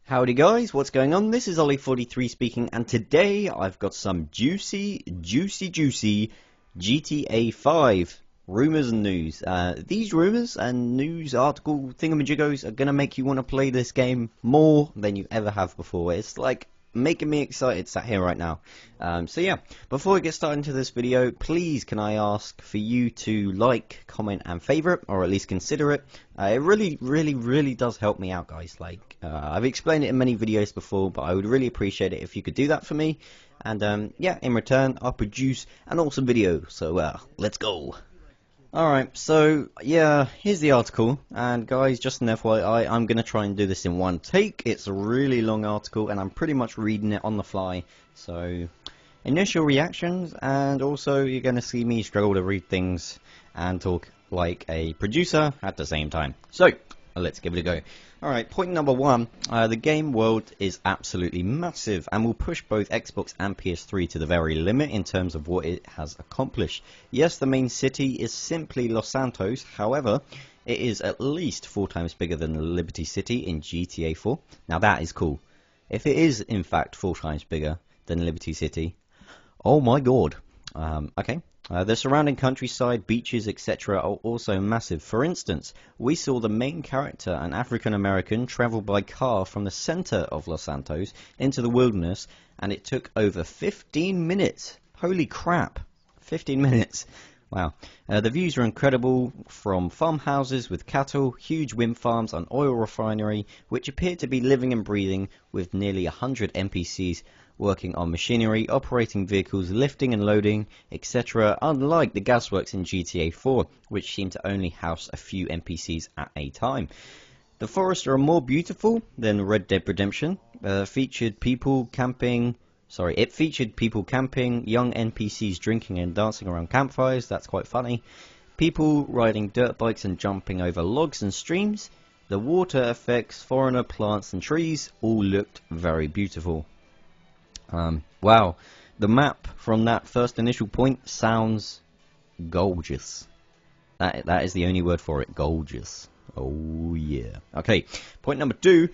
Howdy guys, what's going on? This is Ollie43 speaking, and today I've got some juicy GTA 5 rumours and news. These rumours and news article thingamajigos are going to make you want to play this game more than you ever have before. It's like making me excited sat here right now. So yeah, before we get started into this video, please can I ask for you to like, comment and favourite, or at least consider it. It really does help me out, guys. I've explained it in many videos before, but I would really appreciate it if you could do that for me. And yeah, in return I'll produce an awesome video. So let's go. Alright, so yeah, here's the article, and guys, just an FYI, I'm going to try and do this in one take. It's a really long article, and I'm pretty much reading it on the fly, so initial reactions, and also you're going to see me struggle to read things and talk like a producer at the same time. So, let's give it a go. Alright, point number one, the game world is absolutely massive and will push both Xbox and PS3 to the very limit in terms of what it has accomplished. Yes, the main city is simply Los Santos, however, it is at least 4 times bigger than Liberty City in GTA 4. Now that is cool. If it is in fact 4 times bigger than Liberty City, oh my god. Okay. The surrounding countryside, beaches, etc. are also massive. For instance, we saw the main character, an African American, travel by car from the center of Los Santos into the wilderness, and it took over 15 minutes. Holy crap, 15 minutes. Wow. The views are incredible, from farmhouses with cattle, huge wind farms, an oil refinery, which appear to be living and breathing, with nearly 100 NPCs working on machinery, operating vehicles, lifting and loading, etc., unlike the gasworks in GTA 4, which seem to only house a few NPCs at a time. The forests are more beautiful than Red Dead Redemption. It featured people camping, young NPCs drinking and dancing around campfires, that's quite funny, people riding dirt bikes and jumping over logs and streams. The water effects, foreigner plants and trees all looked very beautiful. Wow, the map from that first initial point sounds gorgeous. That is the only word for it, gorgeous. Oh yeah. Okay, point number 2.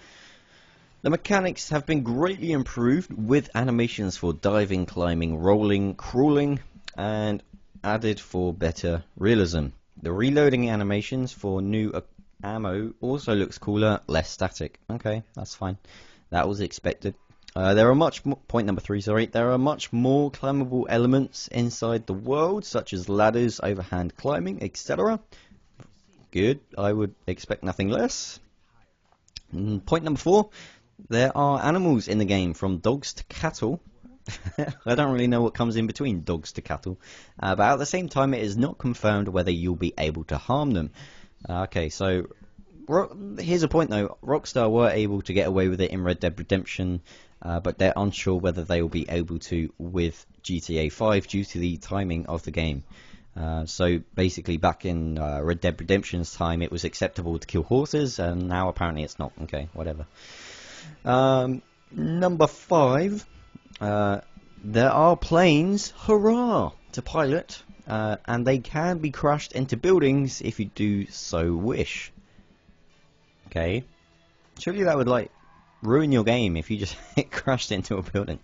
The mechanics have been greatly improved with animations for diving, climbing, rolling, crawling, and added for better realism. The reloading animations for new ammo also looks cooler, less static. Okay, that's fine. That was expected. Point number 3, sorry. There are much more climbable elements inside the world, such as ladders, overhand climbing, etc. Good. I would expect nothing less. Point number 4. There are animals in the game, from dogs to cattle. I don't really know what comes in between dogs to cattle. But at the same time, it is not confirmed whether you'll be able to harm them. Okay, so here's a point though. Rockstar were able to get away with it in Red Dead Redemption, but they're unsure whether they will be able to with GTA 5 due to the timing of the game. So basically back in Red Dead Redemption's time it was acceptable to kill horses, and now apparently it's not. Okay, whatever. Number 5, there are planes, hurrah, to pilot, and they can be crashed into buildings if you do so wish. Okay, surely that would ruin your game if you just crashed into a building.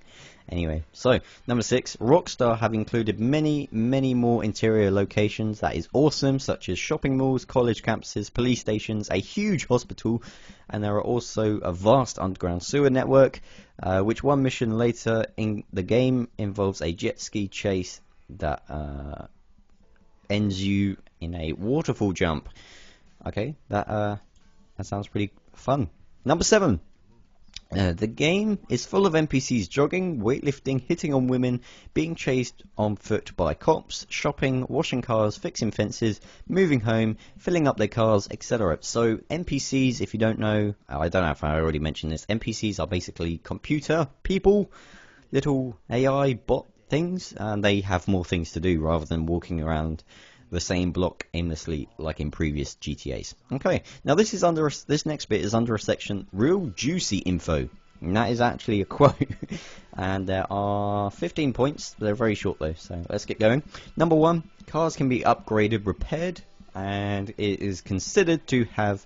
Anyway, so number 6, Rockstar have included many more interior locations. That is awesome, such as shopping malls, college campuses, police stations, a huge hospital, and there are also a vast underground sewer network, which one mission later in the game involves a jet ski chase that ends you in a waterfall jump. Okay, that sounds pretty fun. Number 7. The game is full of NPCs jogging, weightlifting, hitting on women, being chased on foot by cops, shopping, washing cars, fixing fences, moving home, filling up their cars, etc. So NPCs, if you don't know, I don't know if I already mentioned this, NPCs are basically computer people, little AI bot things, and they have more things to do rather than walking around the same block aimlessly like in previous GTAs. Okay, now this next bit is under a section, real juicy info, and that is actually a quote. And there are 15 points. They're very short though, so let's get going. Number 1, cars can be upgraded, repaired, and it is considered to have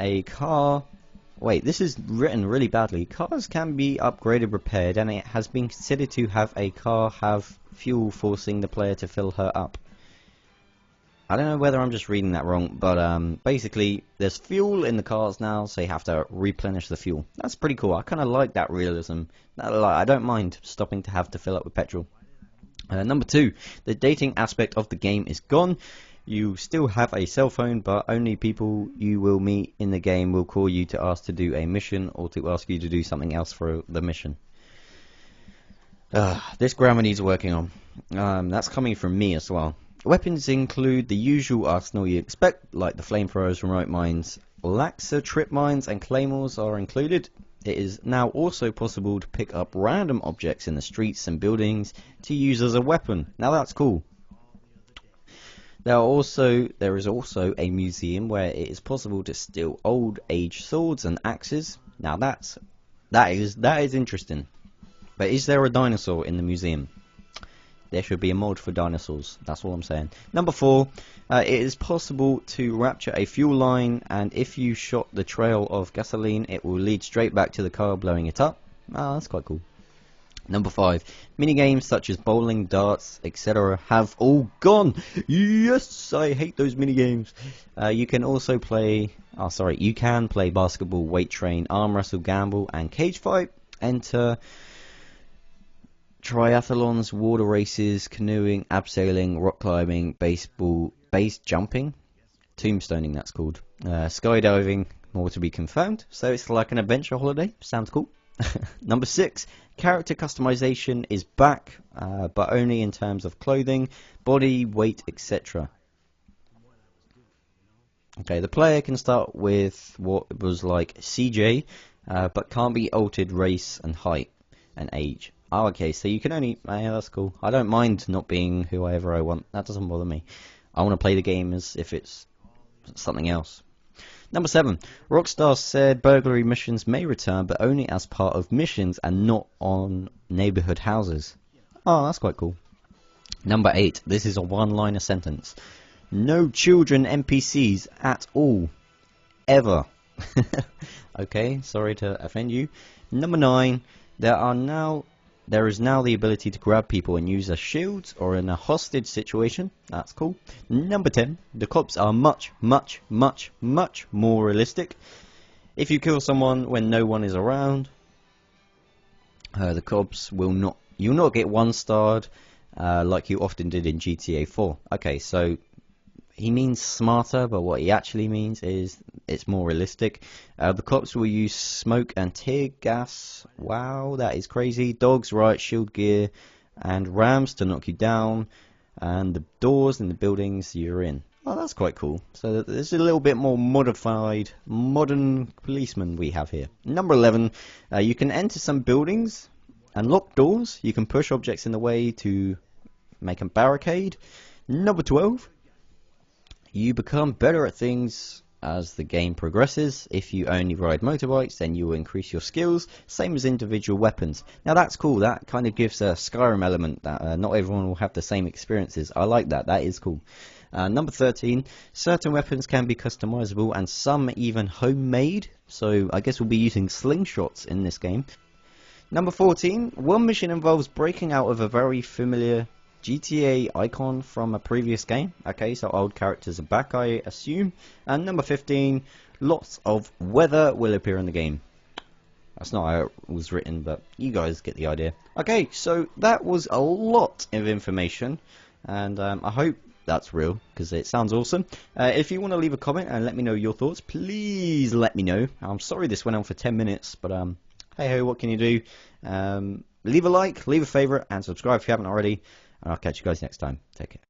a car Wait, this is written really badly. Cars can be upgraded, repaired, and it has been considered to have a car have fuel, forcing the player to fill her up. I don't know whether I'm just reading that wrong, but basically there's fuel in the cars now, so you have to replenish the fuel. That's pretty cool. I kind of like that realism. I don't mind stopping to have to fill up with petrol. Number 2, the dating aspect of the game is gone. You still have a cell phone, but only people you will meet in the game will call you to ask to do a mission or to ask you to do something else for the mission. This grammar needs working on. That's coming from me as well. Weapons include the usual arsenal you expect, like the flamethrowers, remote mines, laxer, trip mines, and claymores are included. It is now also possible to pick up random objects in the streets and buildings to use as a weapon. Now that's cool. There is also a museum where it is possible to steal old age swords and axes. Now that is interesting. But is there a dinosaur in the museum? There should be a mod for dinosaurs. That's all I'm saying. Number 4, it is possible to rapture a fuel line, and if you shot the trail of gasoline, it will lead straight back to the car, blowing it up. That's quite cool. Number 5, minigames such as bowling, darts, etc. have all gone. Yes, I hate those minigames. You can also play. You can play basketball, weight train, arm wrestle, gamble, and cage fight. Enter triathlons, water races, canoeing, abseiling, rock climbing, base jumping, tombstoning that's called, skydiving, more to be confirmed, so it's like an adventure holiday. Sounds cool. Number 6, character customization is back, but only in terms of clothing, body, weight, etc. Okay, the player can start with what was like CJ, but can't be altered race and height and age. Oh, okay, so you can only... yeah, that's cool. I don't mind not being whoever I want. That doesn't bother me. I want to play the game as if it's something else. Number 7. Rockstar said burglary missions may return, but only as part of missions and not on neighborhood houses. Oh, that's quite cool. Number 8. This is a one-liner sentence. No children NPCs at all. Ever. Okay, sorry to offend you. Number 9. There is now the ability to grab people and use as shields or in a hostage situation. That's cool. Number 10. The cops are much, much, much, much more realistic. If you kill someone when no one is around, the cops will not... You'll not get 1-starred like you often did in GTA 4. Okay, so he means smarter, but what he actually means is it's more realistic. The cops will use smoke and tear gas. Wow, that is crazy. Dogs, riots, shield gear, and rams to knock you down. And the doors in the buildings you're in. Oh, that's quite cool. So there's a little bit more modified, modern policeman we have here. Number 11, you can enter some buildings and lock doors. You can push objects in the way to make a barricade. Number 12, you become better at things as the game progresses. If you only ride motorbikes, then you will increase your skills, same as individual weapons. Now that's cool. That kind of gives a Skyrim element that not everyone will have the same experiences. I like that. That is cool. Number 13, certain weapons can be customizable and some even homemade. So I guess we'll be using slingshots in this game. Number 14, one mission involves breaking out of a very familiar GTA icon from a previous game. Okay, so old characters are back, I assume. And number 15, lots of weather will appear in the game. That's not how it was written, but you guys get the idea. Okay, so that was a lot of information, and I hope that's real, because it sounds awesome. If you want to leave a comment and let me know your thoughts, please let me know. I'm sorry this went on for 10 minutes, but hey ho, what can you do? Leave a like, leave a favourite, and subscribe if you haven't already. And I'll catch you guys next time. Take care.